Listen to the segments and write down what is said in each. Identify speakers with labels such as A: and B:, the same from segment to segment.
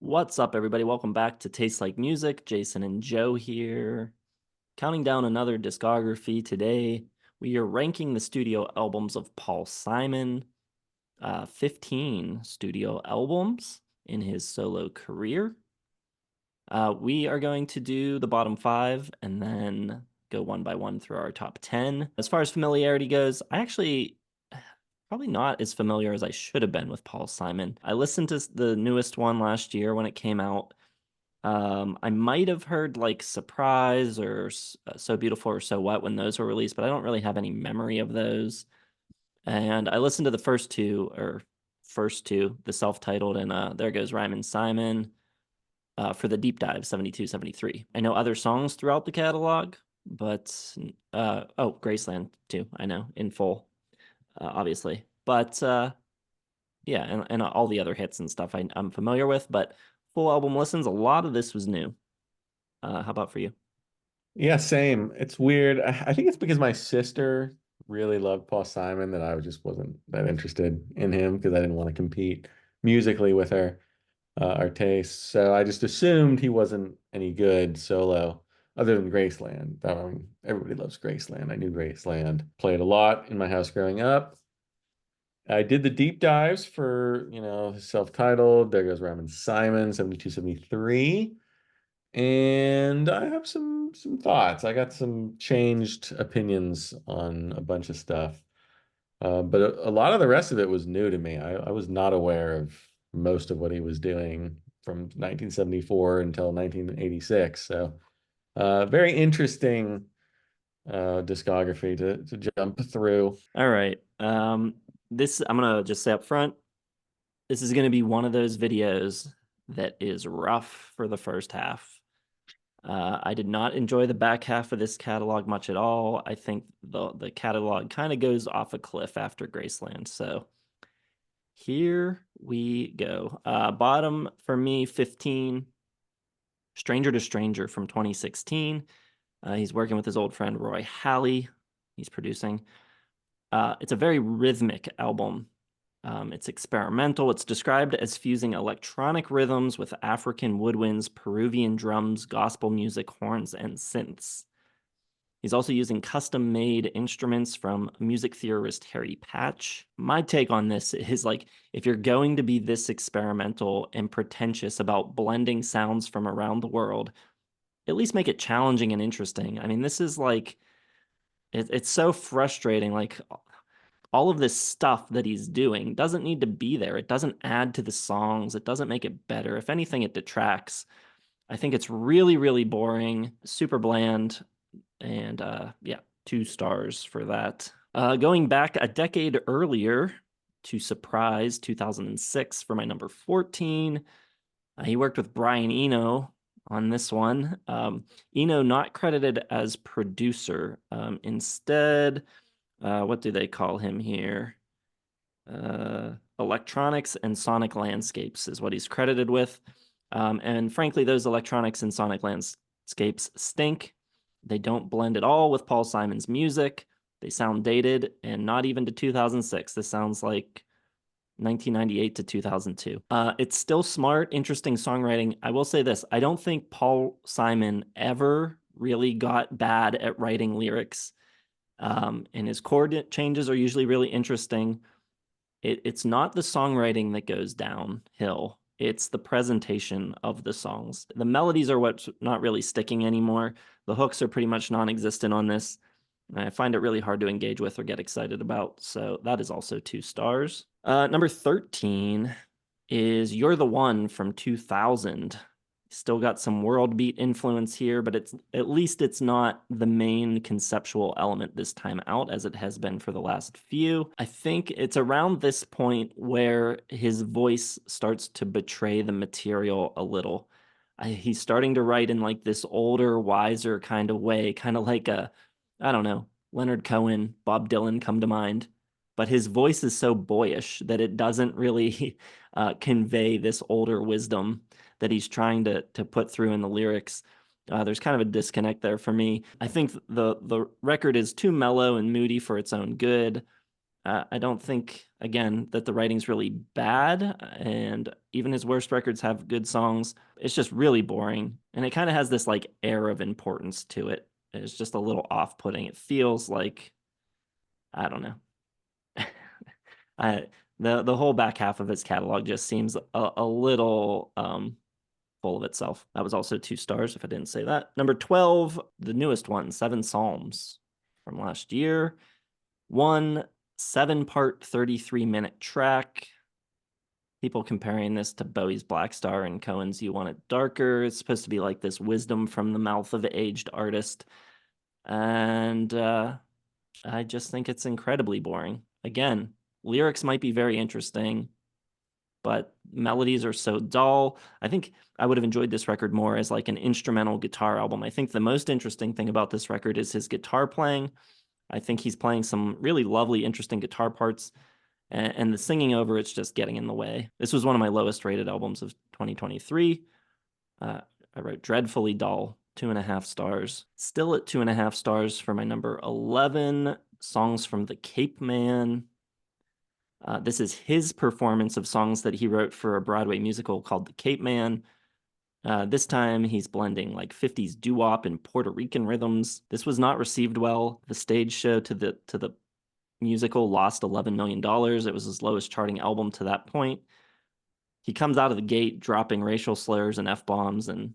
A: What's up, everybody? Welcome back to Taste Like Music. Jason and Joe here. Counting down another discography today. We are ranking the studio albums of Paul Simon, 15 studio albums in his solo career. We are going to do the bottom five and then go one by one through our top 10. As far as familiarity goes, I actually probably not as familiar as I should have been with Paul Simon. I listened to the newest one last year when it came out. I might have heard like Surprise or So Beautiful or So What when those were released, but I don't really have any memory of those. And I listened to the first two, the self-titled and There Goes Rhymin Simon, for the deep dive 72, 73. I know other songs throughout the catalog, but oh, Graceland too, I know in full, obviously. But yeah, and all the other hits and stuff I'm familiar with, but full album listens, a lot of this was new. How about for you?
B: Yeah, same. It's weird. I think it's because my sister really loved Paul Simon that I just wasn't that interested in him because I didn't want to compete musically with our tastes. So I just assumed he wasn't any good solo other than Graceland. Everybody loves Graceland. I knew Graceland. Played a lot in my house growing up. I did the deep dives for, self-titled, There Goes Rhymin Simon, 72, 73. And I have some thoughts. I got some changed opinions on a bunch of stuff. But a lot of the rest of it was new to me. I was not aware of most of what he was doing from 1974 until 1986. So very interesting discography to jump through.
A: All right. This I'm gonna just say up front, this is gonna be one of those videos that is rough for the first half. I did not enjoy the back half of this catalog much at all. I think the catalog kind of goes off a cliff after Graceland. So here we go. Bottom for me, 15, Stranger to Stranger from 2016. He's working with his old friend Roy Halley. He's producing. It's a very rhythmic album. It's experimental. It's described as fusing electronic rhythms with African woodwinds, Peruvian drums, gospel music, horns, and synths. He's also using custom-made instruments from music theorist Harry Patch. My take on this is like, if you're going to be this experimental and pretentious about blending sounds from around the world, at least make it challenging and interesting. I mean, this is like, it's so frustrating. Like, all of this stuff that he's doing doesn't need to be there. It doesn't add to the songs. It doesn't make it better. If anything, it detracts. I think it's really, really boring, super bland, and yeah, 2 stars for that. Going back a decade earlier to Surprise 2006 for my number 14, he worked with Brian Eno on this one. Eno not credited as producer. Instead, what do they call him here? Electronics and sonic landscapes is what he's credited with. And frankly, those electronics and sonic landscapes stink. They don't blend at all with Paul Simon's music. They sound dated and not even to 2006. This sounds like 1998 to 2002. It's still smart, interesting songwriting. I will say this, I don't think Paul Simon ever really got bad at writing lyrics. And his chord changes are usually really interesting. It's not the songwriting that goes downhill. It's the presentation of the songs. The melodies are what's not really sticking anymore. The hooks are pretty much non-existent on this. I find it really hard to engage with or get excited about. So that is also 2 stars. Number 13 is You're the One from 2000. Still got some world beat influence here, but it's at least it's not the main conceptual element this time out as it has been for the last few. I think it's around this point where his voice starts to betray the material a little. He's starting to write in like this older, wiser kind of way, kind of like I don't know, Leonard Cohen, Bob Dylan come to mind. But his voice is so boyish that it doesn't really convey this older wisdom that he's trying to put through in the lyrics. There's kind of a disconnect there for me. I think the record is too mellow and moody for its own good. I don't think, again, that the writing's really bad, and even his worst records have good songs. It's just really boring, and it kind of has this like air of importance to it. It's just a little off-putting. It feels like, I don't know. I the whole back half of his catalog just seems a little full of itself. That was also 2 stars, if I didn't say that. Number 12, the newest one, Seven Psalms from last year. One 7-part, 33-minute track. People comparing this to Bowie's Black Star and Cohen's You Want It Darker. It's supposed to be like this wisdom from the mouth of an aged artist. And I just think it's incredibly boring. Again, lyrics might be very interesting, but melodies are so dull. I think I would have enjoyed this record more as like an instrumental guitar album. I think the most interesting thing about this record is his guitar playing. I think he's playing some really lovely, interesting guitar parts, and the singing over it's just getting in the way. This was one of my lowest rated albums of 2023. I wrote dreadfully dull, 2.5 stars. Still at 2.5 stars for my number 11, Songs from the Cape Man. This is his performance of songs that he wrote for a Broadway musical called The Cape Man. This time he's blending like 50s doo-wop and Puerto Rican rhythms. This was not received well. The stage show to the musical lost $11 million. It was his lowest charting album to that point. He comes out of the gate dropping racial slurs and F-bombs, and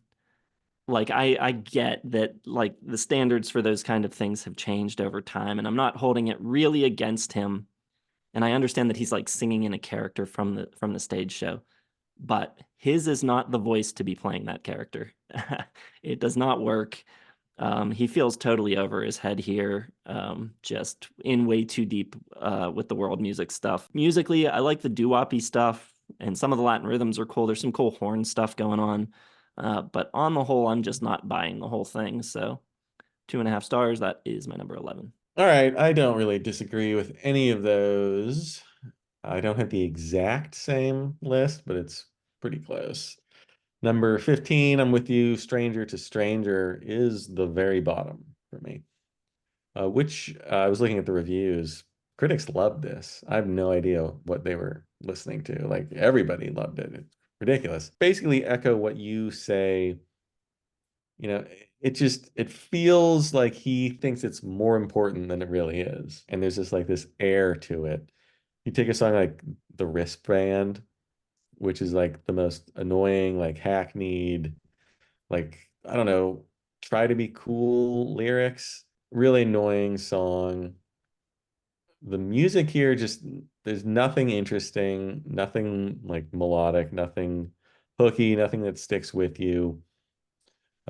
A: like I get that like the standards for those kind of things have changed over time, and I'm not holding it really against him. And I understand that he's like singing in a character from the stage show, but his is not the voice to be playing that character. It does not work. He feels totally over his head here, just in way too deep with the world music stuff. Musically, I like the doo-woppy stuff, and some of the Latin rhythms are cool. There's some cool horn stuff going on. But on the whole, I'm just not buying the whole thing. So 2.5 stars, that is my number 11.
B: All right, I don't really disagree with any of those. I don't have the exact same list, but it's pretty close. Number 15, I'm with you. Stranger to Stranger is the very bottom for me. Which I was looking at the reviews. Critics loved this. I have no idea what they were listening to. Like everybody loved it. It's ridiculous. Basically echo what you say. You know, it feels like he thinks it's more important than it really is. And there's just like this air to it. You take a song like The Wristband, which is like the most annoying, like hackneyed, like, I don't know, try to be cool lyrics. Really annoying song. The music here just, there's nothing interesting, nothing like melodic, nothing hooky, nothing that sticks with you.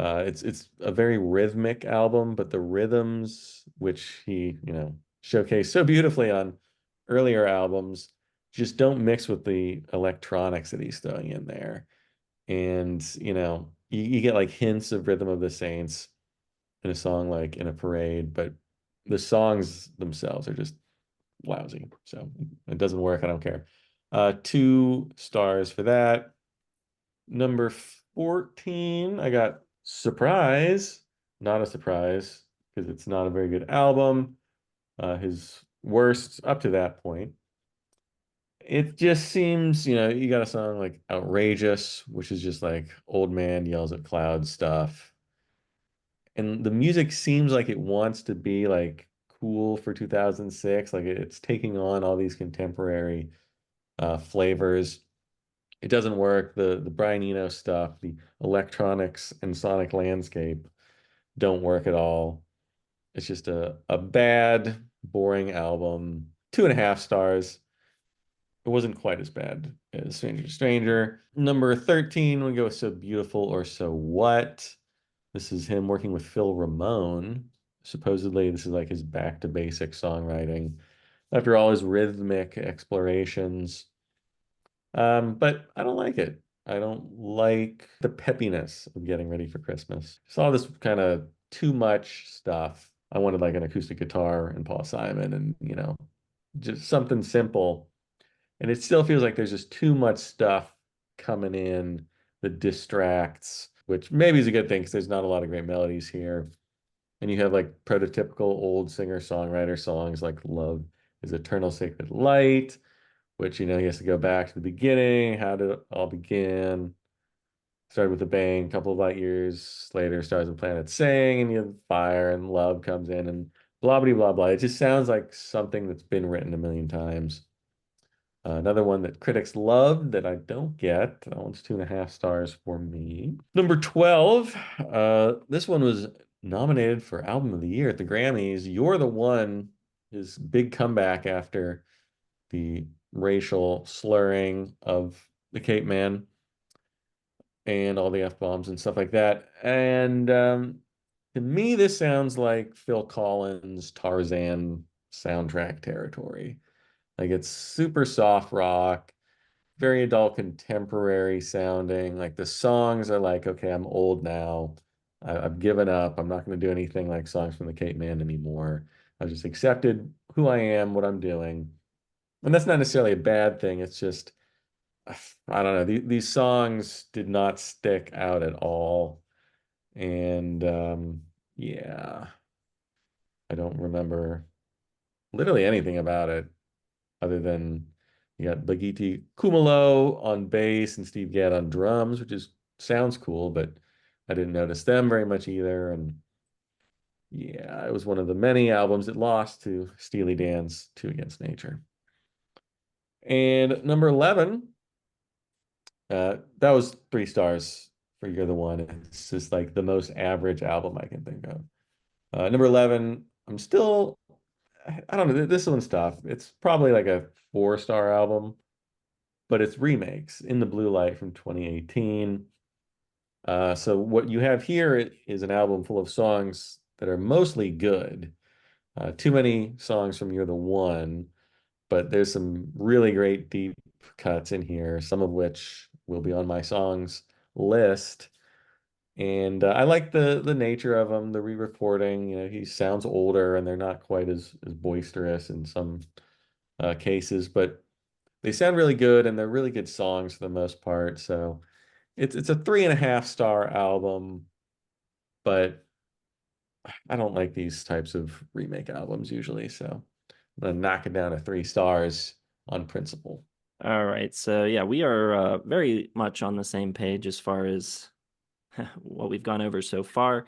B: It's a very rhythmic album, but the rhythms which he, showcased so beautifully on earlier albums just don't mix with the electronics that he's throwing in there. And, you get like hints of Rhythm of the Saints in a song like In a Parade, but the songs themselves are just lousy. So it doesn't work. I don't care. 2 stars for that. Number 14, I got Surprise. Not a surprise because it's not a very good album. His worst up to that point. It just seems, you got a song like Outrageous, which is just like old man yells at cloud stuff. And the music seems like it wants to be like cool for 2006. Like it's taking on all these contemporary flavors. It doesn't work. The Brian Eno stuff, the electronics and sonic landscape don't work at all. It's just a bad, boring album. 2.5 stars. It wasn't quite as bad as Stranger to Stranger. Number 13, we go with So Beautiful or So What. This is him working with Phil Ramone. Supposedly, this is like his back to basic songwriting after all his rhythmic explorations. But I don't like it. I don't like the peppiness of getting ready for Christmas. Saw this kind of too much stuff. I wanted like an acoustic guitar and Paul Simon and, just something simple. And it still feels like there's just too much stuff coming in that distracts, which maybe is a good thing because there's not a lot of great melodies here. And you have like prototypical old singer-songwriter songs like Love his Eternal Sacred Light, which, he has to go back to the beginning. How did it all begin? Started with a bang, a couple of light years later, stars and planets sing, and you have fire and love comes in and blah, blah, blah, blah. It just sounds like something that's been written a million times. Another one that critics loved that I don't get. That one's 2.5 stars for me. Number 12. This one was nominated for Album of the Year at the Grammys. You're the One, his big comeback after the racial slurring of the Cape Man and all the F-bombs and stuff like that. And to me, this sounds like Phil Collins' Tarzan soundtrack territory. Like it's super soft rock, very adult contemporary sounding. Like the songs are like, okay, I'm old now. I've given up. I'm not going to do anything like songs from the Cape Man anymore. I've just accepted who I am, what I'm doing. And that's not necessarily a bad thing. It's just, I don't know. These songs did not stick out at all. And yeah, I don't remember literally anything about it other than you got Bagiti Kumalo on bass and Steve Gadd on drums, which is sounds cool, but I didn't notice them very much either. And yeah, it was one of the many albums that lost to Steely Dan's Two Against Nature. And number 11, that was 3 stars for You're the One. It's just like the most average album I can think of. Number 11, I don't know, this one's tough. It's probably like a 4 star album, but it's remakes In the Blue Light from 2018. So what you have here is an album full of songs that are mostly good. Too many songs from You're the One, but there's some really great deep cuts in here, some of which will be on my songs list. And I like the nature of them, the re-recording. He sounds older, and they're not quite as boisterous in some cases, but they sound really good, and they're really good songs for the most part. So it's a 3.5 star album, but I don't like these types of remake albums usually. So I'm gonna knock it down to 3 stars on principle.
A: All right. So yeah, we are very much on the same page as far as what we've gone over so far,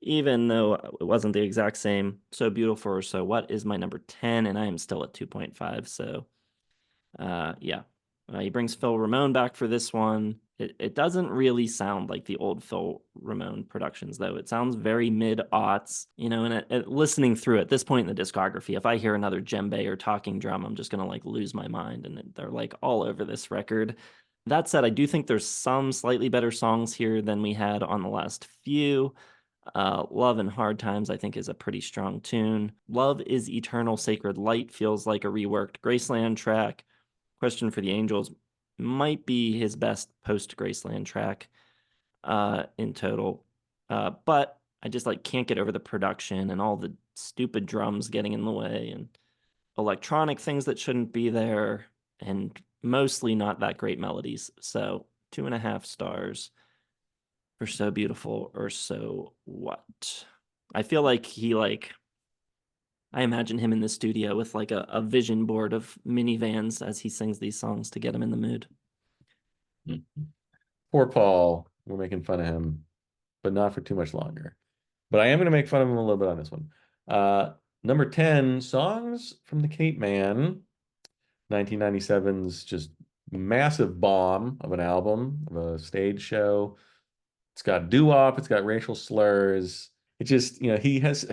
A: even though it wasn't the exact same. So Beautiful or So What is my number 10, and I am still at 2.5. So yeah. He brings Phil Ramone back for this one. It doesn't really sound like the old Phil Ramone productions, though. It sounds very mid-aughts, and listening through at this point in the discography, if I hear another djembe or talking drum, I'm just gonna like lose my mind, and they're like all over this record. That said, I do think there's some slightly better songs here than we had on the last few. Love and Hard Times, I think, is a pretty strong tune. Love is Eternal Sacred Light feels like a reworked Graceland track. Question for the Angels might be his best post Graceland track in total. But I just like can't get over the production and all the stupid drums getting in the way and electronic things that shouldn't be there and mostly not that great melodies. So 2.5 stars for So Beautiful or So What. I feel like I imagine him in the studio with like a vision board of minivans as he sings these songs to get him in the mood.
B: Poor Paul. We're making fun of him, but not for too much longer. But I am going to make fun of him a little bit on this one. Number 10, Songs from the Cape Man, 1997's just massive bomb of an album, of a stage show. It's got doo-wop, it's got racial slurs. It just, he has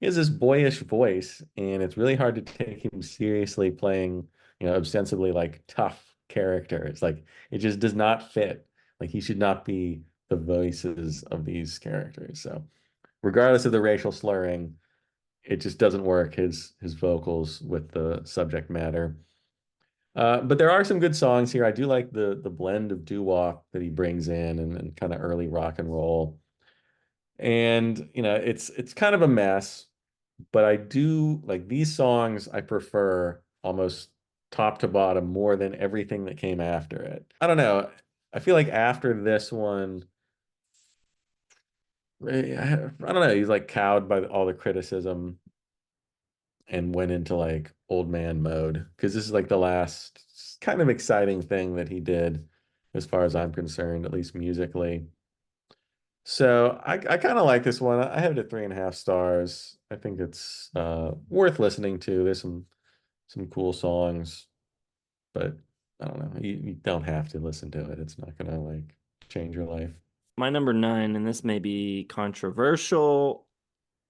B: this boyish voice, and it's really hard to take him seriously playing, ostensibly like tough character. It's like it just does not fit. Like he should not be the voices of these characters. So regardless of the racial slurring, it just doesn't work, his vocals with the subject matter. But there are some good songs here. I do like the blend of doo-wop that he brings in and kind of early rock and roll. And it's kind of a mess, but I do like these songs. I prefer almost top to bottom more than everything that came after it. I don't know. I feel like after this one, I don't know. He's like cowed by all the criticism. and went into like old man mode because this is like the last kind of exciting thing that he did, as far as I'm concerned, at least musically. So I kind of like this one. I have it at 3.5 stars. I think it's worth listening to. There's some cool songs, but I don't know. You don't have to listen to it. It's not gonna like change your life.
A: My number nine, and this may be controversial.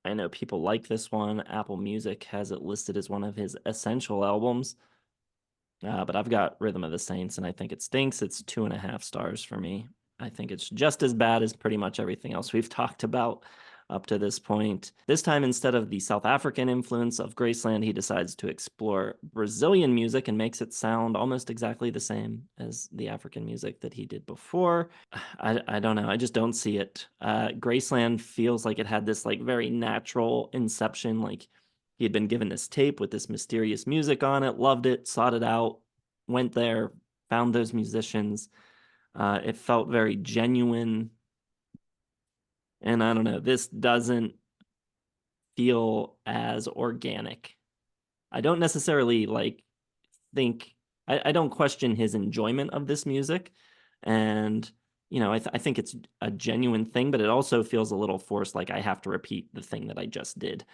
A: I know people like this one. Apple Music has it listed as one of his essential albums. But I've got Rhythm of the Saints, and I think it stinks. It's 2.5 stars for me. I think it's just as bad as pretty much everything else we've talked about up to this point. This time, instead of the South African influence of Graceland, he decides to explore Brazilian music and makes it sound almost exactly the same as the African music that he did before. I don't know. I just don't see it. Graceland feels like it had this like very natural inception, like he had been given this tape with this mysterious music on it, loved it, sought it out, went there, found those musicians. It felt very genuine. And I don't know, this doesn't feel as organic. I don't necessarily like think, I don't question his enjoyment of this music. And, I think it's a genuine thing, but it also feels a little forced, like I have to repeat the thing that I just did.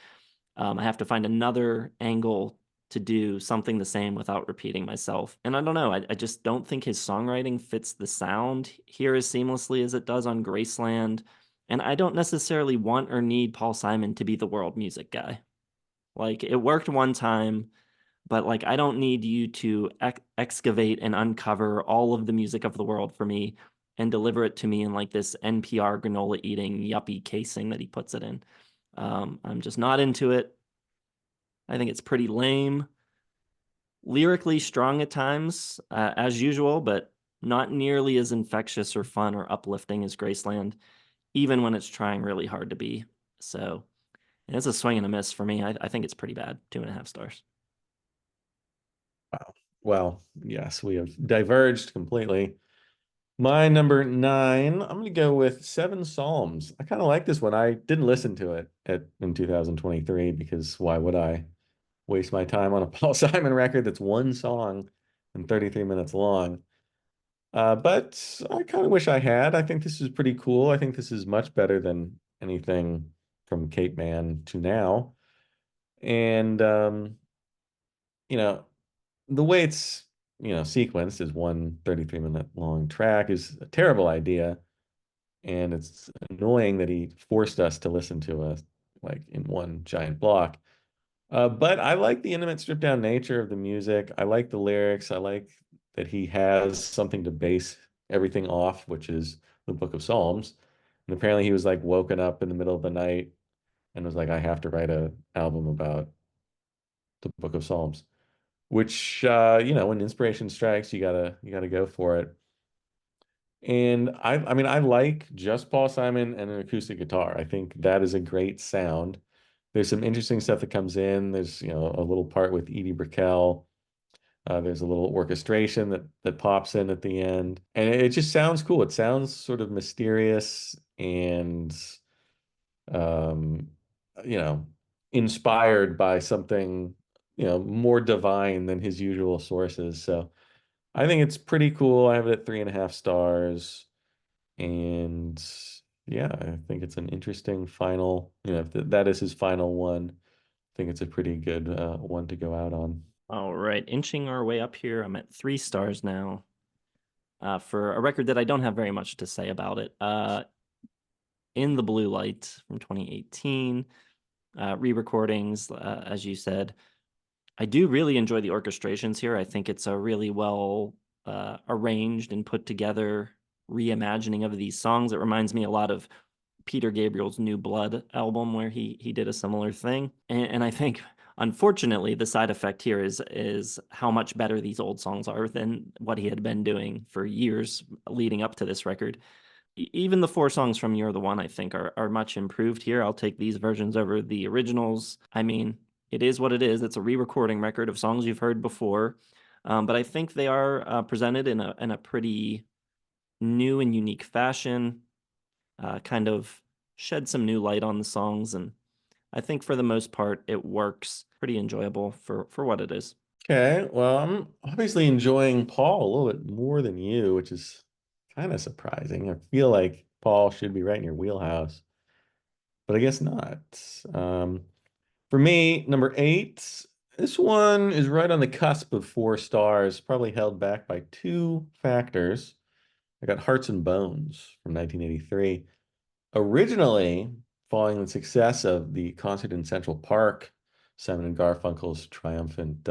A: I have to find another angle to do something the same without repeating myself. And I don't know, I just don't think his songwriting fits the sound here as seamlessly as it does on Graceland. And I don't necessarily want or need Paul Simon to be the world music guy. Like it worked one time, but like I don't need you to excavate and uncover all of the music of the world for me and deliver it to me in like this NPR granola eating yuppie casing that he puts it in. I'm just not into it. I think it's pretty lame, lyrically strong at times, as usual, but not nearly as infectious or fun or uplifting as Graceland, even when it's trying really hard to be. So it's a swing and a miss for me. I think it's pretty bad. 2.5 stars.
B: Wow. Well, yes, we have diverged completely. My number nine, I'm gonna go with Seven Psalms. I kind of like this one. I didn't listen to it in 2023 because why would I waste my time on a Paul Simon record that's one song and 33 minutes long? But I kind of wish I had. I think this is pretty cool. I think this is much better than anything from Cape Man to now. And you know, the way it's, sequenced is one 33-minute long track is a terrible idea. And it's annoying that he forced us to listen to us like in one giant block. But I like the intimate, stripped down nature of the music. I like the lyrics. I like that he has something to base everything off, which is the Book of Psalms. And apparently he was like woken up in the middle of the night and was like, I have to write an album about the Book of Psalms. Which when inspiration strikes, you gotta go for it. And I mean, I like just Paul Simon and an acoustic guitar. I think that is a great sound. There's some interesting stuff that comes in. There's, a little part with Edie Brickell. There's a little orchestration that pops in at the end, and it just sounds cool. It sounds sort of mysterious and, um, you know, inspired by something, more divine than his usual sources. So I think it's pretty cool. I have it at 3.5 stars. And yeah, I think it's an interesting final, if that is his final one, I think it's a pretty good one to go out on.
A: All right, inching our way up here. I'm at 3 stars now for a record that I don't have very much to say about it. In the Blue Light from 2018, re-recordings, as you said. I do really enjoy the orchestrations here. I think it's a really well arranged and put together reimagining of these songs. It reminds me a lot of Peter Gabriel's New Blood album, where he did a similar thing. And I think, unfortunately, the side effect here is how much better these old songs are than what he had been doing for years leading up to this record. Even the 4 songs from You're the One, I think, are much improved here. I'll take these versions over the originals. I mean, it is what it is. It's a re-recording record of songs you've heard before, but I think they are presented in a pretty new and unique fashion. Kind of shed some new light on the songs, and I think for the most part, it works. Pretty enjoyable for what it is.
B: Okay, well, I'm obviously enjoying Paul a little bit more than you, which is kind of surprising. I feel like Paul should be right in your wheelhouse, but I guess not. Um, for me, number eight, this one is right on the cusp of 4 stars, probably held back by two factors. I got Hearts and Bones from 1983. Originally, following the success of the concert in Central Park, Simon and Garfunkel's triumphant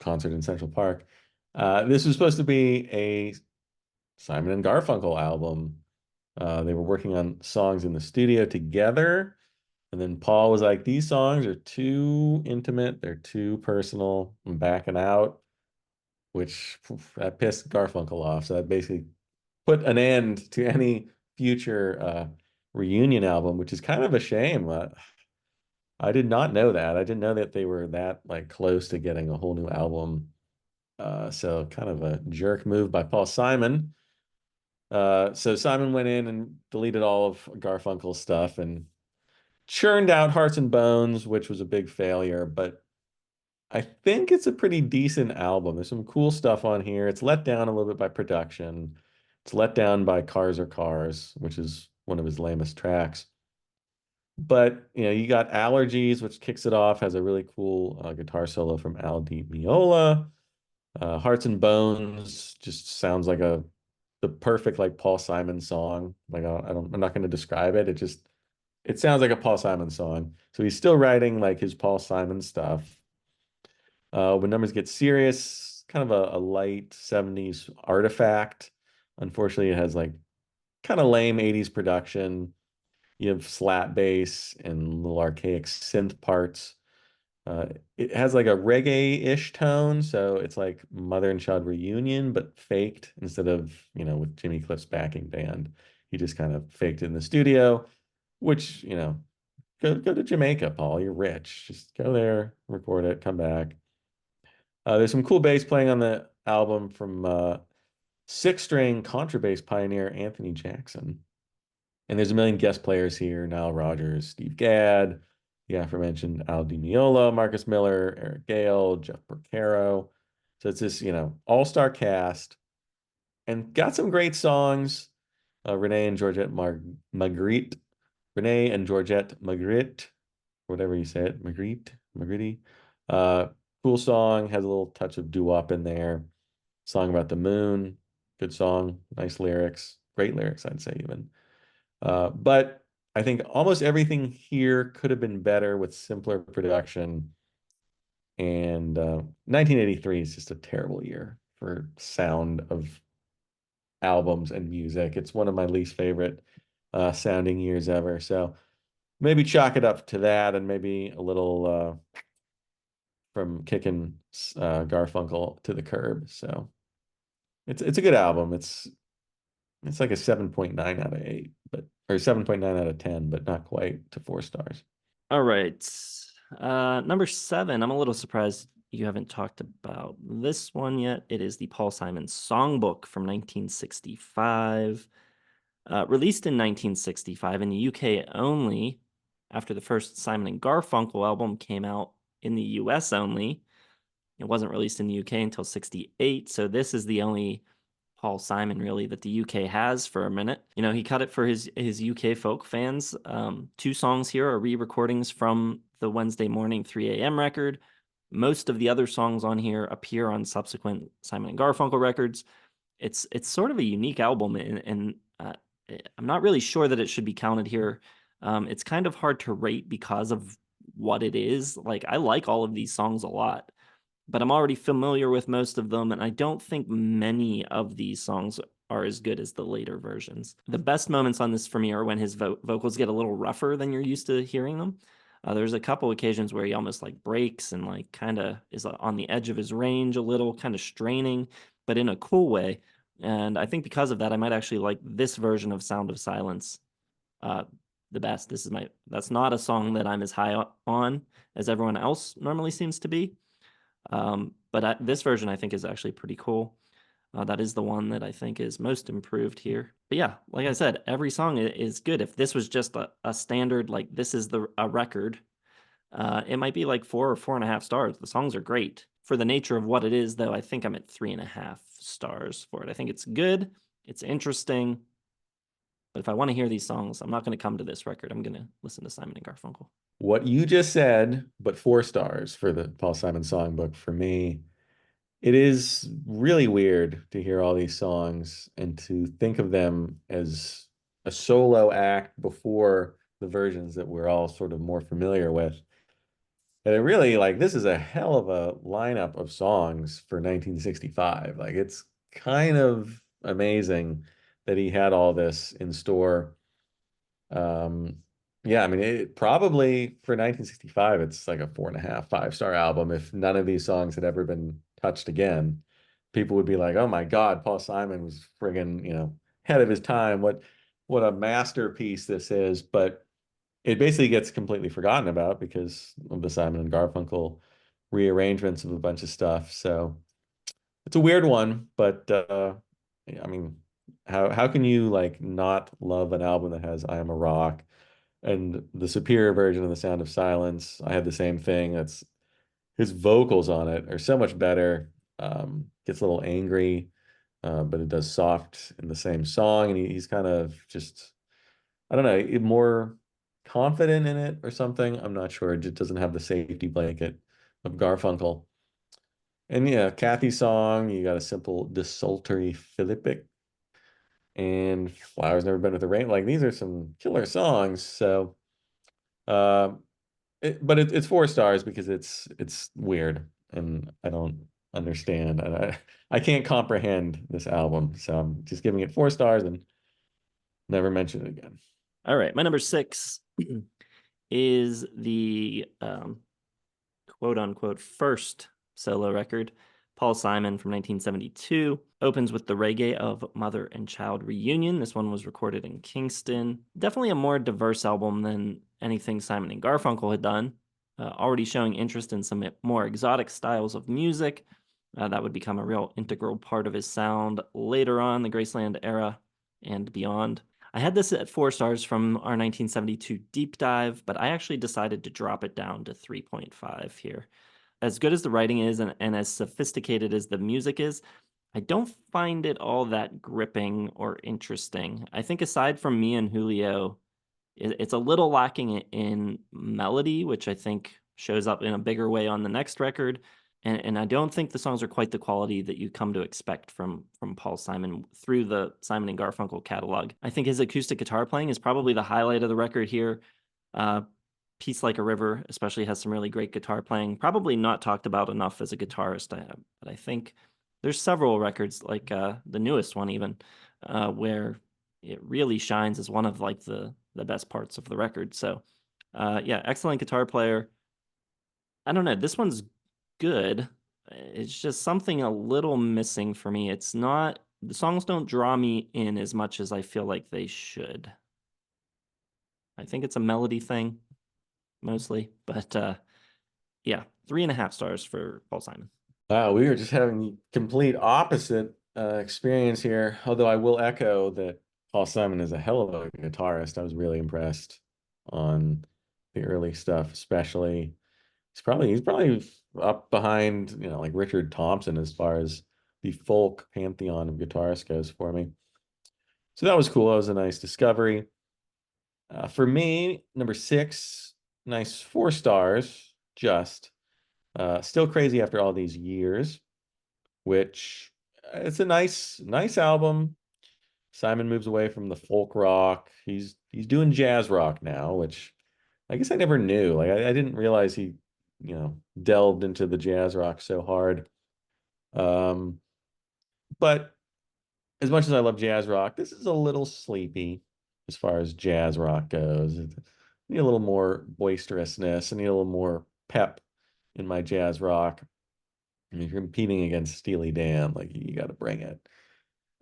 B: concert in Central Park, this was supposed to be a Simon and Garfunkel album. They were working on songs in the studio together. And then Paul was like, these songs are too intimate, they're too personal. I'm backing out, which that pissed Garfunkel off. So that basically put an end to any future reunion album, which is kind of a shame. I did not know that. I didn't know that they were that like close to getting a whole new album. So kind of a jerk move by Paul Simon. So Simon went in and deleted all of Garfunkel's stuff and churned out Hearts and Bones, which was a big failure, but I think it's a pretty decent album. There's some cool stuff on here. It's let down a little bit by production. It's let down by Cars Are Cars, which is one of his lamest tracks. But you got Allergies, which kicks it off, has a really cool guitar solo from Al Di Meola. Hearts and Bones just sounds like the perfect like Paul Simon song. Like I'm not going to describe it. It sounds like a Paul Simon song. So he's still writing like his Paul Simon stuff. When Numbers Get Serious, kind of a light 70s artifact. Unfortunately, it has like kind of lame 80s production. You have slap bass and little archaic synth parts. Uh, it has like a reggae-ish tone, so it's like Mother and Child Reunion, but faked instead of, with Jimmy Cliff's backing band. He just kind of faked it in the studio, which, go to Jamaica, Paul. You're rich. Just go there, record it, come back. There's some cool bass playing on the album from six-string contrabass pioneer Anthony Jackson. And there's a million guest players here: Nile Rodgers, Steve Gadd, the aforementioned Al Di Meola, Marcus Miller, Eric Gale, Jeff Porcaro. So it's this, all-star cast and got some great songs. Renee and Georgette Magritte, Renee and Georgette Magritte, whatever you say it, Magritte. Uh, cool song, has a little touch of doo-wop in there. Song about the moon, good song, nice lyrics, great lyrics, I'd say even. But I think almost everything here could have been better with simpler production. And 1983 is just a terrible year for sound of albums and music. It's one of my least favorite sounding years ever. So maybe chalk it up to that, and maybe a little from kicking Garfunkel to the curb. So it's a good album. It's like a 7.9 out of 8, but or 7.9 out of 10, but not quite to 4 stars.
A: All right. Number 7, I'm a little surprised you haven't talked about this one yet. It is the Paul Simon Songbook from 1965. Released in 1965 in the UK only, after the first Simon and Garfunkel album came out in the US only. It wasn't released in the UK until 68, so this is the only Paul Simon really that the UK has for a minute. He cut it for his UK folk fans. 2 songs here are re-recordings from the Wednesday morning 3 a.m. record. Most of the other songs on here appear on subsequent Simon and Garfunkel records. It's sort of a unique album, and I'm not really sure that it should be counted here. It's kind of hard to rate because of what it is. Like, I like all of these songs a lot, but I'm already familiar with most of them, and I don't think many of these songs are as good as the later versions. The best moments on this for me are when his vocals get a little rougher than you're used to hearing them. There's a couple occasions where he almost like breaks and like kind of is on the edge of his range a little, kind of straining, but in a cool way. And I think because of that, I might actually like this version of Sound of Silence the best. That's not a song that I'm as high on as everyone else normally seems to be. But this version I think is actually pretty cool. That is the one that I think is most improved here. But yeah, like I said, every song is good. If this was just a standard, like this is a record, it might be like 4 or 4.5 stars. The songs are great. For the nature of what it is, though, I think I'm at 3.5 stars for it. I think it's good, it's interesting, but if I want to hear these songs, I'm not going to come to this record. I'm going to listen to Simon and Garfunkel.
B: What you just said, but 4 stars for the Paul Simon songbook for me. It is really weird to hear all these songs and to think of them as a solo act before the versions that we're all sort of more familiar with. And it really, like, this is a hell of a lineup of songs for 1965. Like, it's kind of amazing that he had all this in store. Um, yeah, I mean, it probably for 1965, it's like a 4.5, 5 star album. If none of these songs had ever been touched again, people would be like, "Oh my God, Paul Simon was friggin', ahead of his time. What a masterpiece this is." But it basically gets completely forgotten about because of the Simon and Garfunkel rearrangements of a bunch of stuff. So it's a weird one, but I mean, how can you like not love an album that has "I Am a Rock" and the superior version of "The Sound of Silence"? I had the same thing. That's his vocals on it are so much better. Gets a little angry, but it does soft in the same song, and he's kind of just I don't know, more confident in it or something. I'm not sure. It just doesn't have the safety blanket of Garfunkel. And yeah, Kathy's song, you got a simple desultory Philippic and Flowers Never Been with the Rain. Like these are some killer songs. So uh but it's 4 stars because it's weird and I don't understand and I can't comprehend this album. So I'm just giving it 4 stars and never mention it again.
A: All right, my number 6 is the quote unquote first solo record. Paul Simon from 1972 opens with the reggae of Mother and Child Reunion. This one was recorded in Kingston. Definitely a more diverse album than anything Simon and Garfunkel had done. Already showing interest in some more exotic styles of music. That would become a real integral part of his sound later on, the Graceland era and beyond. I had this at 4 stars from our 1972 deep dive, but I actually decided to drop it down to 3.5 here. As good as the writing is and as sophisticated as the music is, I don't find it all that gripping or interesting. I think aside from me and Julio, it's a little lacking in melody, which I think shows up in a bigger way on the next record. And I don't think the songs are quite the quality that you come to expect from Paul Simon through the Simon and Garfunkel catalog. I think his acoustic guitar playing is probably the highlight of the record here. Peace Like a River especially has some really great guitar playing. Probably not talked about enough as a guitarist, but I think there's several records, like the newest one even, where it really shines as one of like the best parts of the record. So yeah, excellent guitar player. I don't know. This one's good. It's just something a little missing for me. It's not, the songs don't draw me in as much as I feel like they should. I think it's a melody thing mostly, but yeah, 3.5 stars for Paul Simon.
B: Wow, we were just having the complete opposite experience here. Although I will echo that Paul Simon is a hell of a guitarist. I was really impressed on the early stuff, especially. He's probably up behind, like Richard Thompson as far as the folk pantheon of guitarists goes for me. So that was cool. That was a nice discovery. For me, number 6, nice 4 stars, just. Still crazy after all these years, which it's a nice album. Simon moves away from the folk rock. He's doing jazz rock now, which I guess I never knew. Like I didn't realize he, delved into the jazz rock so hard. Um, but as much as I love jazz rock, this is a little sleepy as far as jazz rock goes. I need a little more boisterousness. I need a little more pep in my jazz rock. I mean, if you're competing against Steely Dan, like you got to bring it.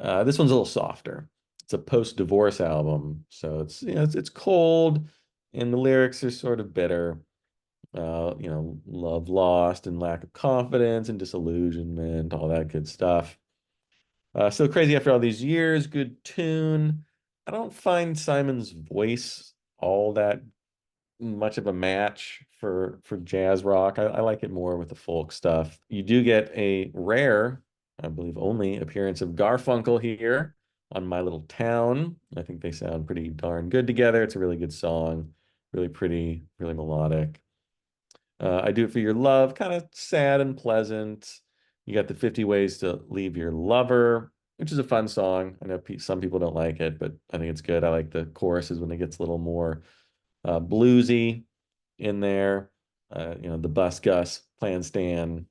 B: This one's a little softer. It's a post-divorce album, so it's cold, and the lyrics are sort of bitter. Love lost and lack of confidence and disillusionment, all that good stuff. Still Crazy After All These Years, good tune. I don't find Simon's voice all that much of a match for jazz rock. I like it more with the folk stuff. You do get a rare, I believe only, appearance of Garfunkel here on My Little Town. I think they sound pretty darn good together. It's a really good song, really pretty, really melodic. I Do It For Your Love, kind of sad and pleasant. You got the 50 Ways to Leave Your Lover, which is a fun song. I know some people don't like it, but I think it's good. I like the choruses when it gets a little more bluesy in there. The bus Gus, plan Stan,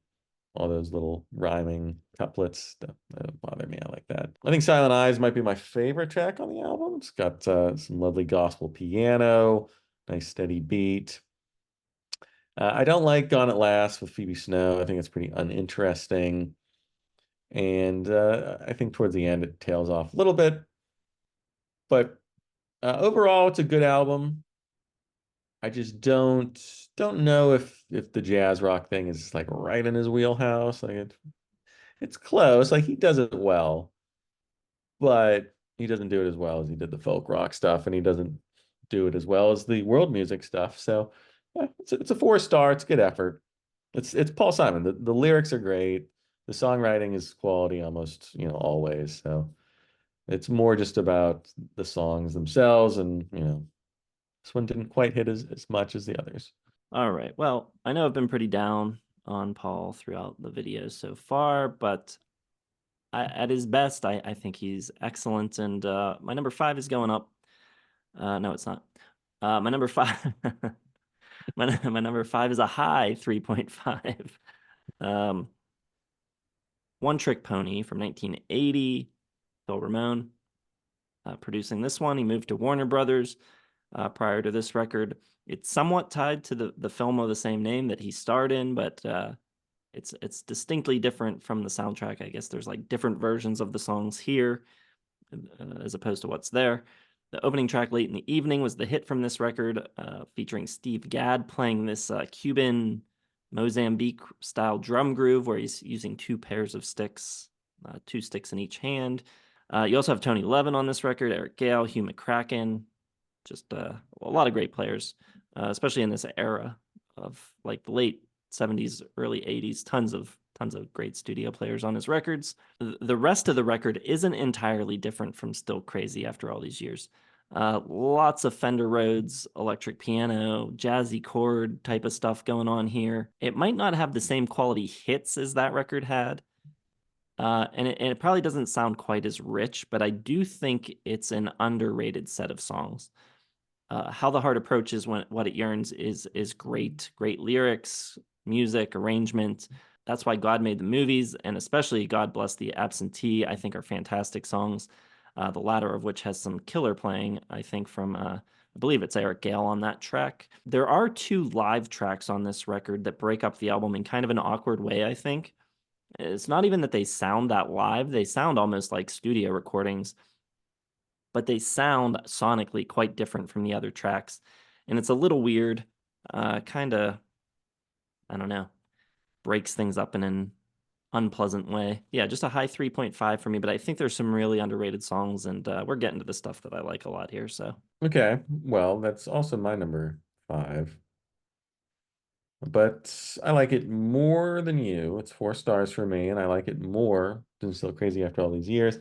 B: all those little rhyming couplets that don't bother me. I like that. I think Silent Eyes might be my favorite track on the album. It's got some lovely gospel piano, nice steady beat. I don't like Gone at Last with Phoebe Snow. I think it's pretty uninteresting. And I think towards the end it tails off a little bit. But overall, it's a good album. I just don't know if the jazz rock thing is like right in his wheelhouse. Like it's close. Like he does it well, but he doesn't do it as well as he did the folk rock stuff, and he doesn't do it as well as the world music stuff. So it's a 4 star. It's a good effort. It's Paul Simon. The lyrics are great. The songwriting is quality almost, always. So it's more just about the songs themselves, and this one didn't quite hit as much as the others.
A: All right. Well, I know I've been pretty down on Paul throughout the videos so far, but at his best, I think he's excellent. And my number 5 is going up. No, it's not. My number 5, my number 5 is a high 3.5. Um, One Trick Pony from 1980, Phil Ramone producing this one. He moved to Warner Brothers prior to this record. It's somewhat tied to the film of the same name that he starred in, but it's distinctly different from the soundtrack. I guess there's like different versions of the songs here as opposed to what's there. The opening track, Late in the Evening, was the hit from this record, featuring Steve Gadd playing this Cuban Mozambique style drum groove where he's using 2 pairs of sticks, 2 sticks in each hand. You also have Tony Levin on this record, Eric Gale, Hugh McCracken, just a lot of great players, especially in this era of like the late 70s, early 80s. Tons of great studio players on his records. The rest of the record isn't entirely different from Still Crazy After All These Years. Lots of Fender Rhodes, electric piano, jazzy chord type of stuff going on here. It might not have the same quality hits as that record had. And it probably doesn't sound quite as rich, but I do think it's an underrated set of songs. How the Heart Approaches What It Yearns is great lyrics, music, arrangement. That's Why God Made the Movies, and especially God Bless the Absentee, I think are fantastic songs. The latter of which has some killer playing, I think, from I believe it's Eric Gale on that track. There are 2 live tracks on this record that break up the album in kind of an awkward way, I think. It's not even that they sound that live, they sound almost like studio recordings, but they sound sonically quite different from the other tracks. And it's a little weird, kind of, I don't know, breaks things up in an unpleasant way. Yeah, just a high 3.5 for me, but I think there's some really underrated songs, and we're getting to the stuff that I like a lot here. So,
B: Okay, well, that's also my number 5. But I like it more than you. It's 4 stars for me, and I like it more than Still Crazy After All These Years.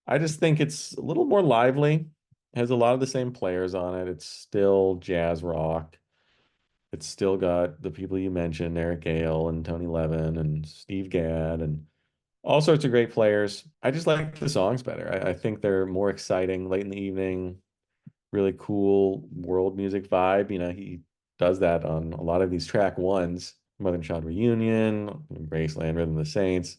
B: I just think it's a little more lively. It has a lot of the same players on it. It's still jazz rock. It's still got the people you mentioned, Eric Gale and Tony Levin and Steve Gadd and all sorts of great players. I just like the songs better. I think they're more exciting. Late in the Evening, really cool world music vibe. He does that on a lot of these track ones. Mother and Child Reunion, Graceland, Rhythm of the Saints.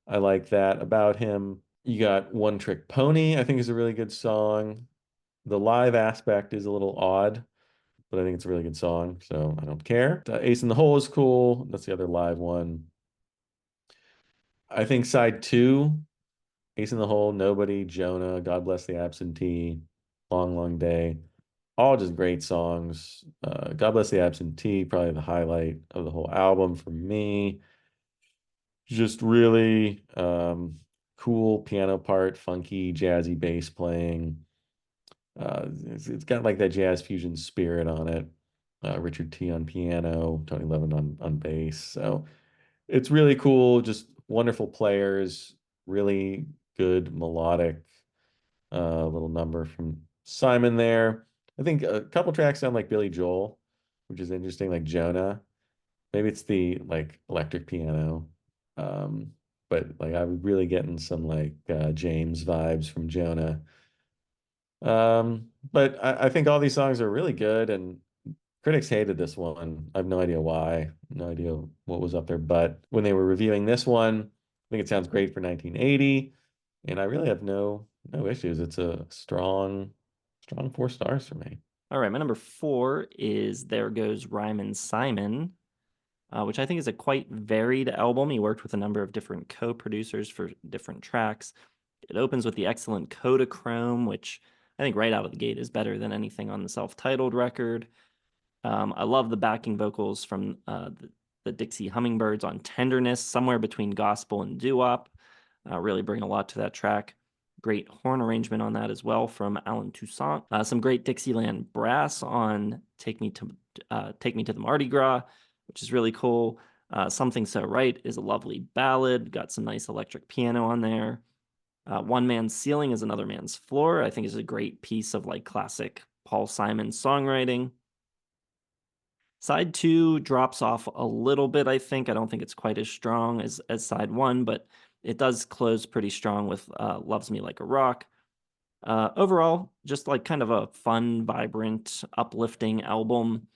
B: I like that about him. You got One Trick Pony, I think is a really good song. The live aspect is a little odd, but I think it's a really good song, so I don't care. Ace in the Hole is cool. That's the other live one. I think side 2, Ace in the Hole, Nobody, Jonah, God Bless the Absentee, Long, Long Day, all just great songs. God Bless the Absentee, probably the highlight of the whole album for me. Just really cool piano part, funky, jazzy bass playing. It's got like that jazz fusion spirit on it. Richard T on piano, Tony Levin on bass. So it's really cool. Just wonderful players, really good melodic little number from Simon there. I think a couple tracks sound like Billy Joel, which is interesting, like Jonah. Maybe it's the like electric piano. Um, but like I'm really getting some like James vibes from Jonah. But I think all these songs are really good, and critics hated this one. I have no idea why, no idea what was up there. But when they were reviewing this one, I think it sounds great for 1980, and I really have no issues. It's a strong 4 stars for me.
A: All right, my number 4 is There Goes Rhymin Simon, which I think is a quite varied album. He worked with a number of different co-producers for different tracks. It opens with the excellent Kodachrome, which I think right out of the gate is better than anything on the self-titled record. I love the backing vocals from the Dixie Hummingbirds on Tenderness, somewhere between gospel and doo-wop. Really bring a lot to that track. Great horn arrangement on that as well from Alan Toussaint. Some great Dixieland brass on Take Me to the Mardi Gras, which is really cool. Something So Right is a lovely ballad. Got some nice electric piano on there. One Man's Ceiling is Another Man's Floor. I think is a great piece of like classic Paul Simon songwriting. Side 2 drops off a little bit, I think. I don't think it's quite as strong as side 1, but it does close pretty strong with Loves Me Like a Rock. Overall, just like kind of a fun, vibrant, uplifting album.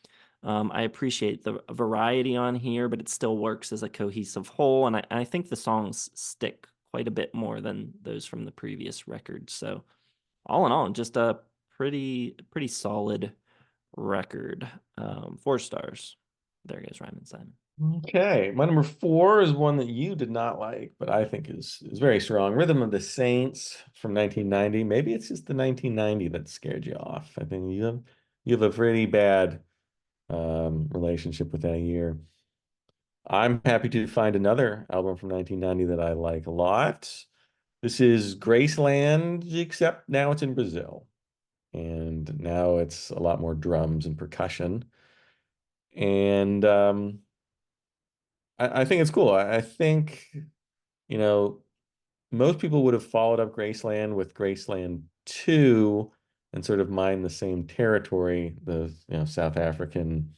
A: I appreciate the variety on here, but it still works as a cohesive whole, and I think the songs stick quite a bit more than those from the previous record. So all in all, just a pretty solid record. 4 stars. There Goes Rhymin Simon.
B: Okay, my number 4 is one that you did not like, but I think is very strong. Rhythm of the Saints from 1990. Maybe it's just the 1990 that scared you off. I think you have a pretty bad relationship with that year. I'm happy to find another album from 1990 that I like a lot. This is Graceland, except now it's in Brazil, and now it's a lot more drums and percussion. And I think it's cool. I think, you know, most people would have followed up Graceland with Graceland 2 and sort of mined the same territory, the South African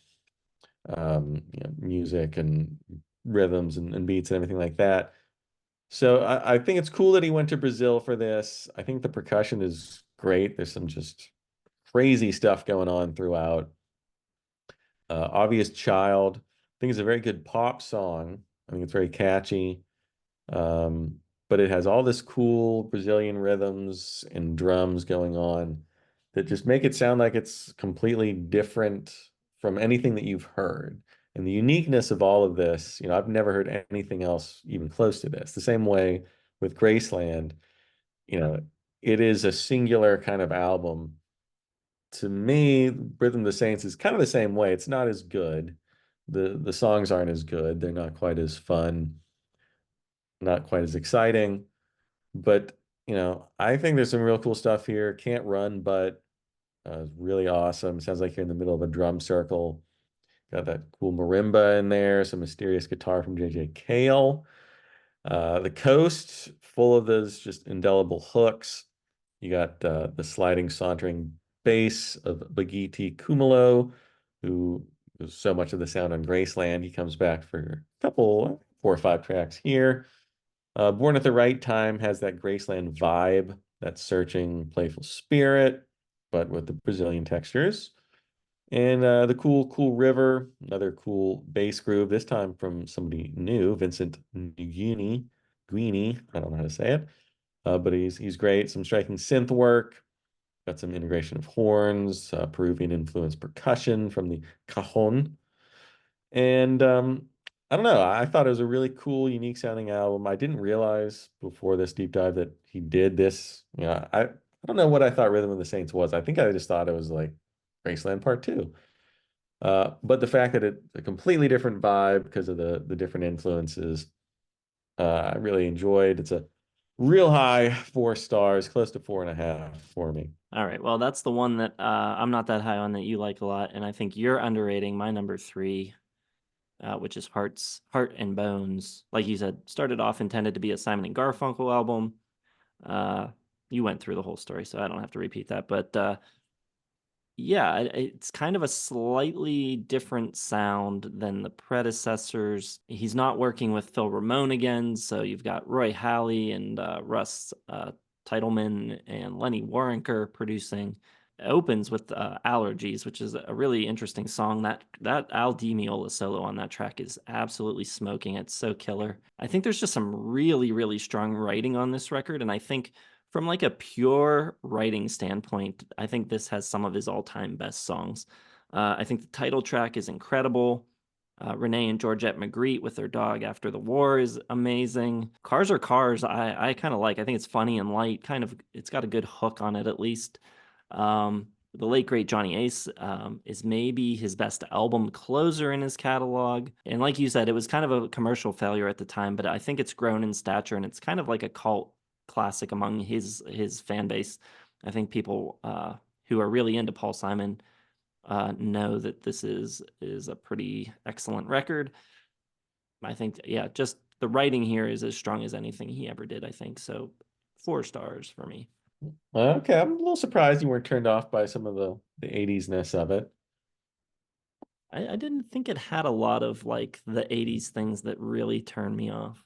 B: music and rhythms and beats and everything like that. So I think it's cool that he went to Brazil for this. I think the percussion is great. There's some just crazy stuff going on throughout. Obvious Child, I think it's a very good pop song. I think it's very catchy. But it has all this cool Brazilian rhythms and drums going on that just make it sound like it's completely different from anything that you've heard. And the uniqueness of all of this, I've never heard anything else even close to this. The same way with Graceland, you know, it is a singular kind of album. To me, Rhythm of the Saints is kind of the same way. It's not as good. The songs aren't as good. They're not quite as fun, not quite as exciting. But, I think there's some real cool stuff here. Can't Run, but really awesome. Sounds like you're in the middle of a drum circle. Got that cool marimba in there, some mysterious guitar from J.J. Cale. The Coast, full of those just indelible hooks. You got the sliding, sauntering bass of Bagiti Kumalo, who was so much of the sound on Graceland. He comes back for a couple, 4 or 5 tracks here. Born at the Right Time has that Graceland vibe, that searching, playful spirit, but with the Brazilian textures. And the Cool River, another cool bass groove, this time from somebody new, Vincent Guini. I don't know how to say it, but he's great. Some striking synth work, got some integration of horns, Peruvian influenced percussion from the cajon. And I don't know. I thought it was a really cool, unique sounding album. I didn't realize before this deep dive that he did this. I don't know what I thought Rhythm of the Saints was. I think I just thought it was like Graceland Part 2. But the fact that it's a completely different vibe because of the different influences, I really enjoyed. It's a real high 4 stars, close to 4.5 for me.
A: All right. Well, that's the one that I'm not that high on that you like a lot, and I think you're underrating my number three, which is Heart and Bones. Like you said, started off intended to be a Simon and Garfunkel album. Uh, you went through the whole story, so I don't have to repeat that. But yeah, it's kind of a slightly different sound than the predecessors. He's not working with Phil Ramone again, so you've got Roy Halley and Russ Titleman and Lenny Waronker producing. It opens with Allergies, which is a really interesting song. That Al Di Meola solo on that track is absolutely smoking. It's so killer. I think there's just some really, really strong writing on this record, and I think from like a pure writing standpoint, I think this has some of his all-time best songs. I think the title track is incredible. Renee and Georgette Magritte with their dog after the war is amazing. Cars Are Cars, I kind of like. I think it's funny and light. Kind of, it's got a good hook on it at least. The late great Johnny Ace is maybe his best album closer in his catalog. And like you said, it was kind of a commercial failure at the time, but I think it's grown in stature and it's kind of like a cult classic among his fan base. I think people who are really into Paul Simon know that this is a pretty excellent record. I think, yeah, just the writing here is as strong as anything he ever did, I think. So 4 stars for me.
B: Okay, I'm a little surprised you weren't turned off by some of the 80s-ness of it.
A: I didn't think it had a lot of like the 80s things that really turned me off.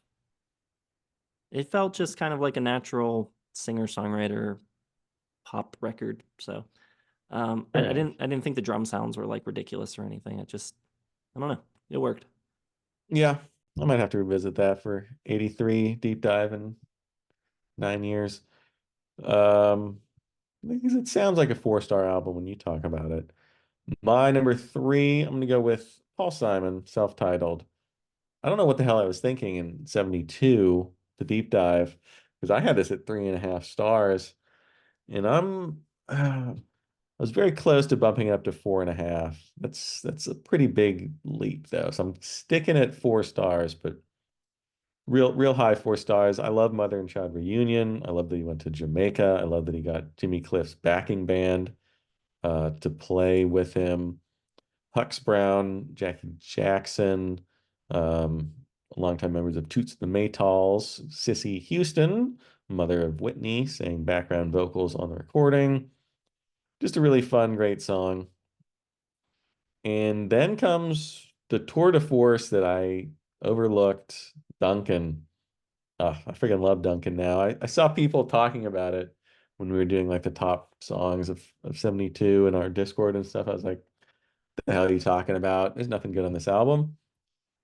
A: It felt just kind of like a natural singer-songwriter pop record. So
B: Right.
A: I didn't think the drum sounds were like ridiculous or anything. It just I don't know. It worked.
B: Yeah, I might have to revisit that for 83 deep dive in 9 years. Um, because it sounds like a 4 star album when you talk about it. My number three, I'm gonna go with Paul Simon, self-titled. I don't know what the hell I was thinking in 72, the deep dive, because I had this at 3.5 stars, and I was very close to bumping it up to 4.5. That's a pretty big leap though. So I'm sticking at 4 stars, but real high 4 stars. I love Mother and Child Reunion. I love that he went to Jamaica. I love that he got Jimmy Cliff's backing band to play with him. Hux Brown, Jackie Jackson, um, longtime members of Toots and the Maytals, Sissy Houston, mother of Whitney, sang background vocals on the recording. Just a really fun, great song. And then comes the tour de force that I overlooked, Duncan. I freaking love Duncan now. I saw people talking about it when we were doing like the top songs of 72 in our Discord and stuff. I was like, what the hell are you talking about? There's nothing good on this album.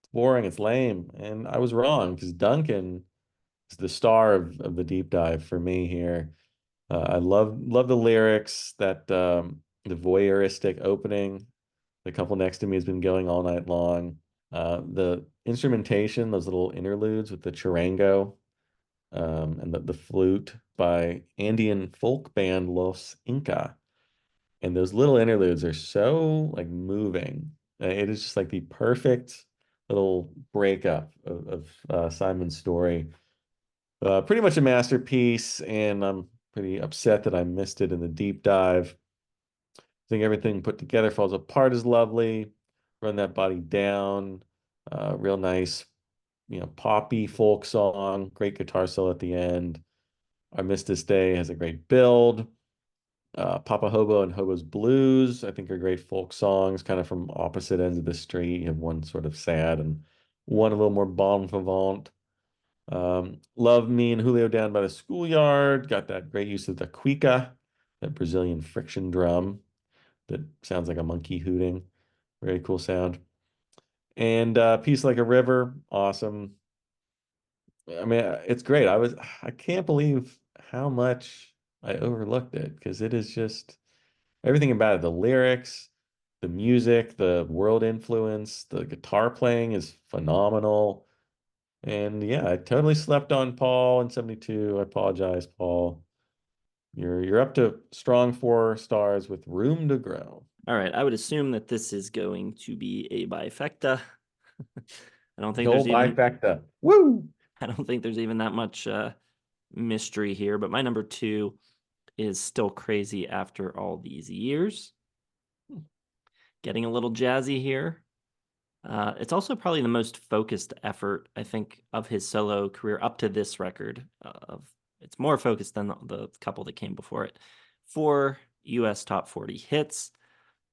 B: It's boring, it's lame. And I was wrong because Duncan is the star of the deep dive for me here. I love the lyrics, that the voyeuristic opening. The couple next to me has been going all night long. The instrumentation, those little interludes with the charango and the flute by Andean folk band Los Inca. And those little interludes are so like moving. It is just like the perfect little breakup of Simon's story. Pretty much a masterpiece, and I'm pretty upset that I missed it in the deep dive. I think everything put together falls apart is lovely. Run That Body Down, real nice, poppy folk song, great guitar solo at the end. I Miss This Day has a great build. Papa Hobo and Hobo's Blues, I think, are great folk songs, kind of from opposite ends of the street. You have one sort of sad and one a little more bon vivant. Love Me and Julio Down by the Schoolyard, got that great use of the cuica, that Brazilian friction drum that sounds like a monkey hooting. Very cool sound. And Peace Like a River, awesome. I mean, it's great. I can't believe how much I overlooked it because it is just everything about it. The lyrics, the music, the world influence, the guitar playing is phenomenal. And yeah, I totally slept on Paul in 72. I apologize, Paul. You're up to strong 4 stars with room to grow.
A: All right, I would assume that this is going to be a bifecta. I don't
B: The
A: think there's
B: old
A: even
B: bifecta. Woo!
A: I don't think there's even that much mystery here, but my number two is Still Crazy After All These Years. Getting a little jazzy here. It's also probably the most focused effort, I think, of his solo career up to this record. It's more focused than the couple that came before it. 4 US top 40 hits.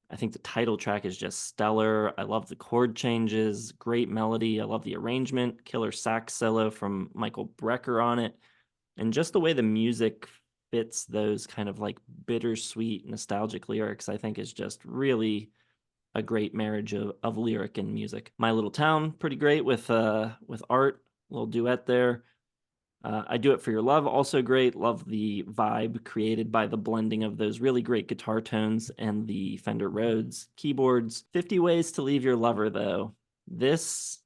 A: I think the title track is just stellar. I love the chord changes, great melody. I love the arrangement, killer sax solo from Michael Brecker on it, and just the way the music fits those kind of like bittersweet, nostalgic lyrics, I think is just really a great marriage of lyric and music. My Little Town, pretty great with Art, little duet there. I Do It For Your Love, also great. Love the vibe created by the blending of those really great guitar tones and the Fender Rhodes keyboards. 50 Ways to Leave Your Lover, though. This,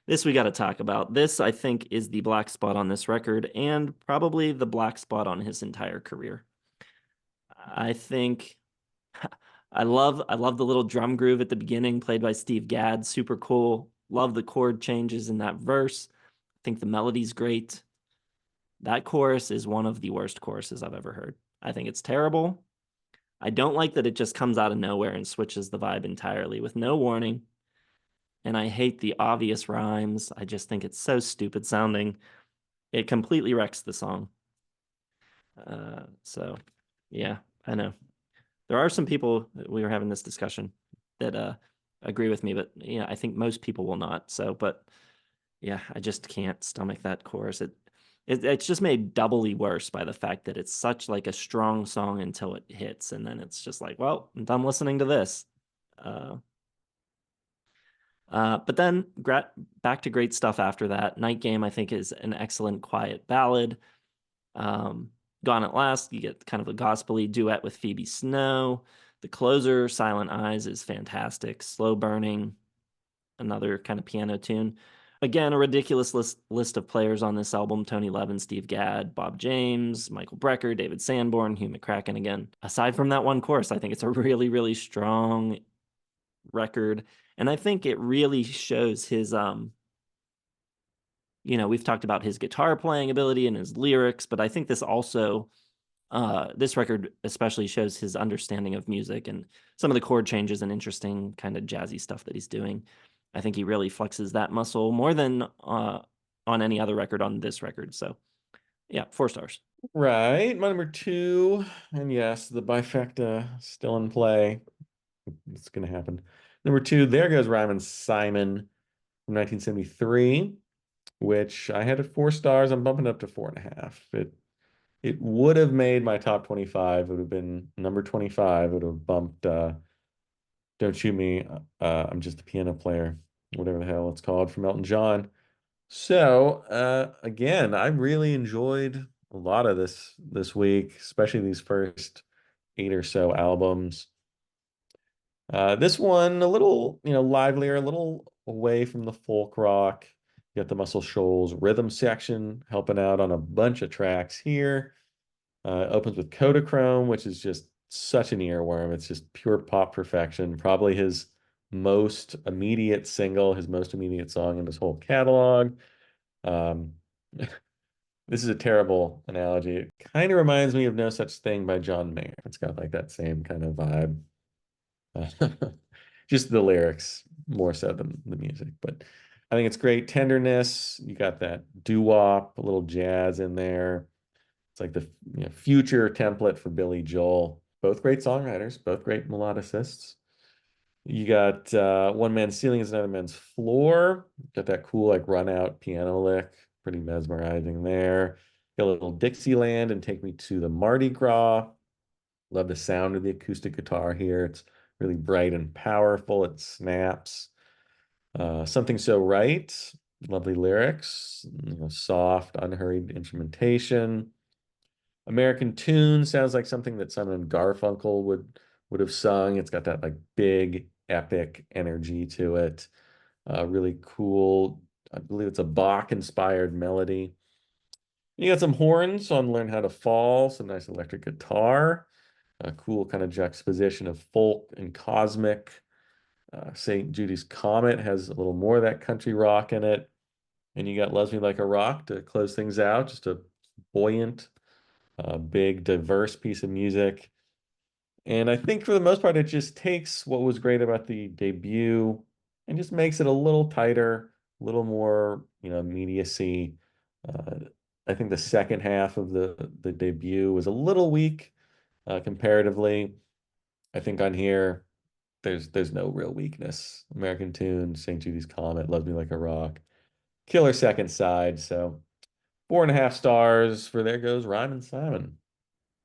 A: this we got to talk about. This, I think, is the black spot on this record and probably the black spot on his entire career. I think I love the little drum groove at the beginning played by Steve Gadd, super cool. Love the chord changes in that verse. I think the melody's great. That chorus is one of the worst choruses I've ever heard. I think it's terrible. I don't like that it just comes out of nowhere and switches the vibe entirely with no warning. And I hate the obvious rhymes. I just think it's so stupid sounding. It completely wrecks the song. So, yeah, I know. There are some people, we were having this discussion, that agree with me, but yeah, I think most people will not. So, but yeah, I just can't stomach that chorus. It's just made doubly worse by the fact that it's such like a strong song until it hits, and then it's just like, well, I'm done listening to this. Uh, but then back to great stuff after that. Night Game, I think, is an excellent quiet ballad. Um, Gone at Last, you get kind of a gospel-y duet with Phoebe Snow. The closer, Silent Eyes, is fantastic. Slow Burning, another kind of piano tune. Again, a ridiculous list of players on this album: Tony Levin, Steve Gadd, Bob James, Michael Brecker, David Sanborn, Hugh McCracken again. Aside from that one chorus, I think it's a really, really strong record. And I think it really shows his we've talked about his guitar playing ability and his lyrics, but I think this also this record especially shows his understanding of music and some of the chord changes and interesting kind of jazzy stuff that he's doing. I think he really flexes that muscle more than on any other record on this record. So yeah, 4 stars.
B: Right. My number two, and yes, the bifecta still in play. It's gonna happen. Number two, There Goes Rhymin Simon from 1973, which I had at 4 stars. I'm bumping it up to 4.5. It would have made my top 25. It would have been number 25. It would have bumped Don't Shoot Me, I'm Just a Piano Player, whatever the hell it's called, from Elton John. So again, I really enjoyed a lot of this week, especially these first 8 or so albums. This one a little, livelier, a little away from the folk rock. You got the Muscle Shoals rhythm section helping out on a bunch of tracks here. Opens with Kodachrome, which is just such an earworm. It's just pure pop perfection. Probably his most immediate single, his most immediate song in his whole catalog. Um, this is a terrible analogy. It kind of reminds me of No Such Thing by John Mayer. It's got like that same kind of vibe. Just the lyrics more so than the music, but I think it's great. Tenderness, you got that doo-wop, a little jazz in there. It's like the future template for Billy Joel. Both great songwriters, both great melodicists. You got One Man's Ceiling is Another Man's Floor. Got that cool like run out piano lick, pretty mesmerizing there. Got a little Dixieland and Take Me to the Mardi Gras. Love the sound of the acoustic guitar here. It's really bright and powerful. It snaps. Something So Right. Lovely lyrics. Soft, unhurried instrumentation. American Tune sounds like something that Simon Garfunkel would have sung. It's got that like big epic energy to it. Really cool. I believe it's a Bach inspired melody. You got some horns on Learn How to Fall, some nice electric guitar, a cool kind of juxtaposition of folk and cosmic. St. Judy's Comet has a little more of that country rock in it. And you got Loves Me Like a Rock to close things out. Just a buoyant, big, diverse piece of music. And I think for the most part, it just takes what was great about the debut and just makes it a little tighter, a little more, immediacy. Uh, I think the second half of the debut was a little weak comparatively. I think on here, there's no real weakness. American Tune, St. Judy's Comet, Love Me Like a Rock, killer second side. So 4.5 stars for There Goes Rhymin Simon.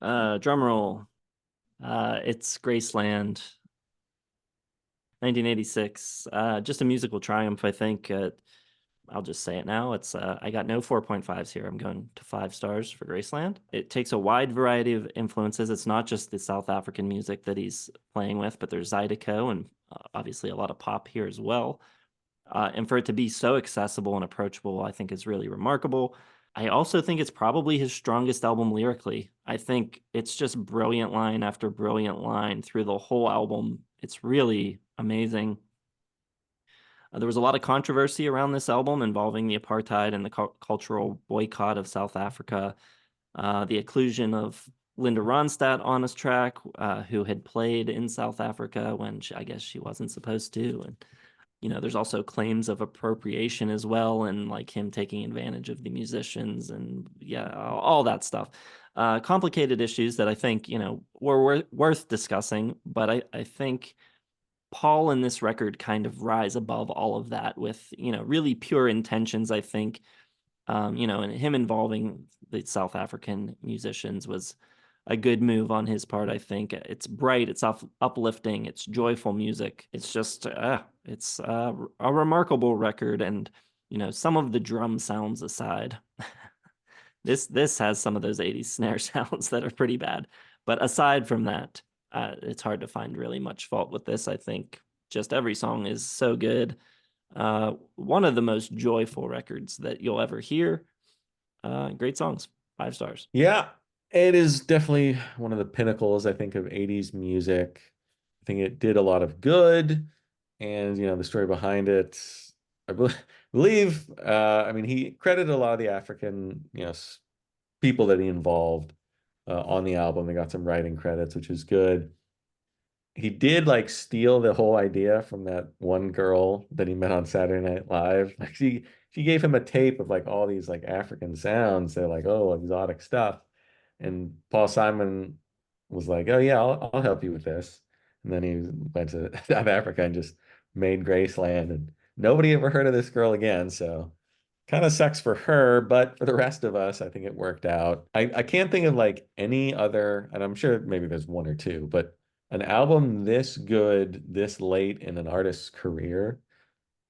A: Drum roll. It's Graceland, 1986. Just a musical triumph, I think. I'll just say it now. It's I got no 4.5s here. I'm going to 5 stars for Graceland. It takes a wide variety of influences. It's not just the South African music that he's playing with, but there's Zydeco and obviously a lot of pop here as well. And for it to be so accessible and approachable, I think is really remarkable. I also think it's probably his strongest album lyrically. I think it's just brilliant line after brilliant line through the whole album. It's really amazing. There was a lot of controversy around this album involving the apartheid and the cultural boycott of South Africa, the inclusion of Linda Ronstadt on his track, who had played in South Africa when I guess she wasn't supposed to. And there's also claims of appropriation as well, and like him taking advantage of the musicians and yeah, all that stuff. Complicated issues that I think, were worth discussing, but I think Paul and this record kind of rise above all of that with, really pure intentions, I think. And him involving the South African musicians was a good move on his part, I think. It's bright, it's uplifting, it's joyful music. It's just, it's a remarkable record. And, some of the drum sounds aside, this has some of those 80s snare sounds that are pretty bad. But aside from that, it's hard to find really much fault with this. I think just every song is so good. One of the most joyful records that you'll ever hear. Great songs, 5 stars.
B: Yeah, it is definitely one of the pinnacles, I think, of 80s music. I think it did a lot of good, and the story behind it, I believe, I mean, he credited a lot of the African, people that he involved on the album. They got some writing credits, which is good. He did like steal the whole idea from that one girl that he met on Saturday Night Live. Like she gave him a tape of like all these like African sounds. They're like, oh, exotic stuff. And Paul Simon was like, oh yeah, I'll help you with this. And then he went to South Africa and just made Graceland, and nobody ever heard of this girl again. So kind of sucks for her, but for the rest of us, I think it worked out. I can't think of like any other, and I'm sure maybe there's one or two, but an album this good this late in an artist's career,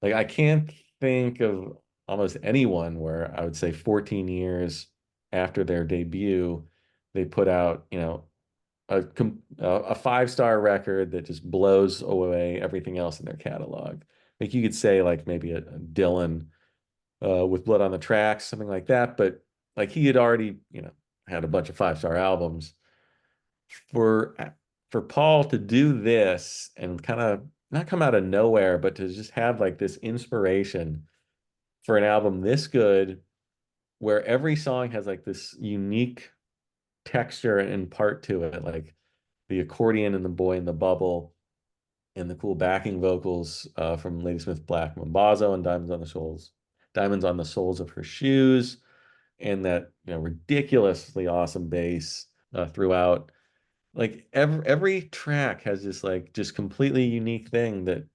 B: like I can't think of almost anyone where I would say 14 years after their debut, they put out, a 5-star record that just blows away everything else in their catalog. Like you could say like maybe a Dylan with Blood on the Tracks, something like that. But like he had already, had a bunch of 5-star albums. For for Paul to do this and kind of not come out of nowhere, but to just have like this inspiration for an album this good, where every song has like this unique texture and part to it, like the accordion and the boy in the bubble and the cool backing vocals from Ladysmith Black Mambazo and Diamonds on the Soles of Her Shoes, and that ridiculously awesome bass throughout. Like every track has this like just completely unique thing that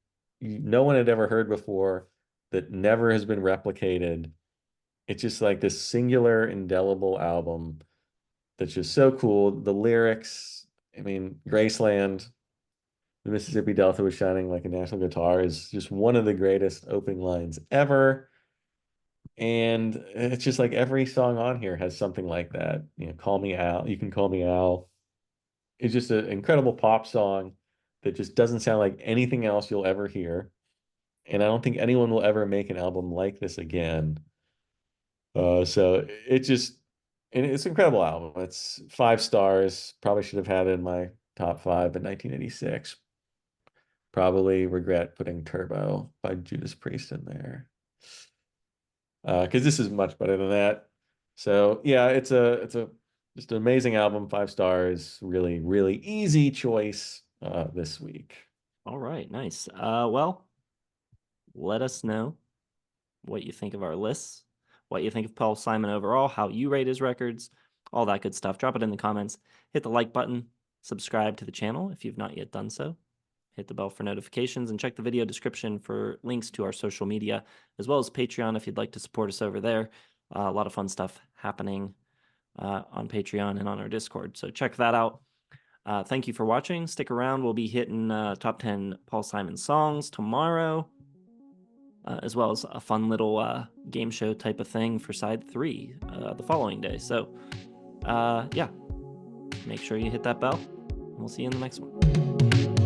B: no one had ever heard before, that never has been replicated. It's just like this singular, indelible album that's just so cool. The lyrics, I mean, Graceland, the Mississippi Delta was shining like a national guitar is just one of the greatest opening lines ever. And it's just like every song on here has something like that. Call Me Al, You Can Call Me Al. It's just an incredible pop song that just doesn't sound like anything else you'll ever hear. And I don't think anyone will ever make an album like this again. So it just, and it's an incredible album. It's 5 stars. Probably should have had it in my top five in 1986. Probably regret putting Turbo by Judas Priest in there. because this is much better than that. So yeah, it's a just an amazing album, 5 stars. Really, really easy choice this week.
A: All right, nice. Well, let us know what you think of our lists, what you think of Paul Simon overall, how you rate his records, all that good stuff. Drop it in the comments. Hit the like button, subscribe to the channel if you've not yet done so. Hit the bell for notifications and check the video description for links to our social media, as well as Patreon if you'd like to support us over there. A lot of fun stuff happening on Patreon and on our Discord. So check that out. Thank you for watching. Stick around. We'll be hitting top 10 Paul Simon songs tomorrow, as well as a fun little game show type of thing for side 3 the following day. So, yeah, make sure you hit that bell, and we'll see you in the next one.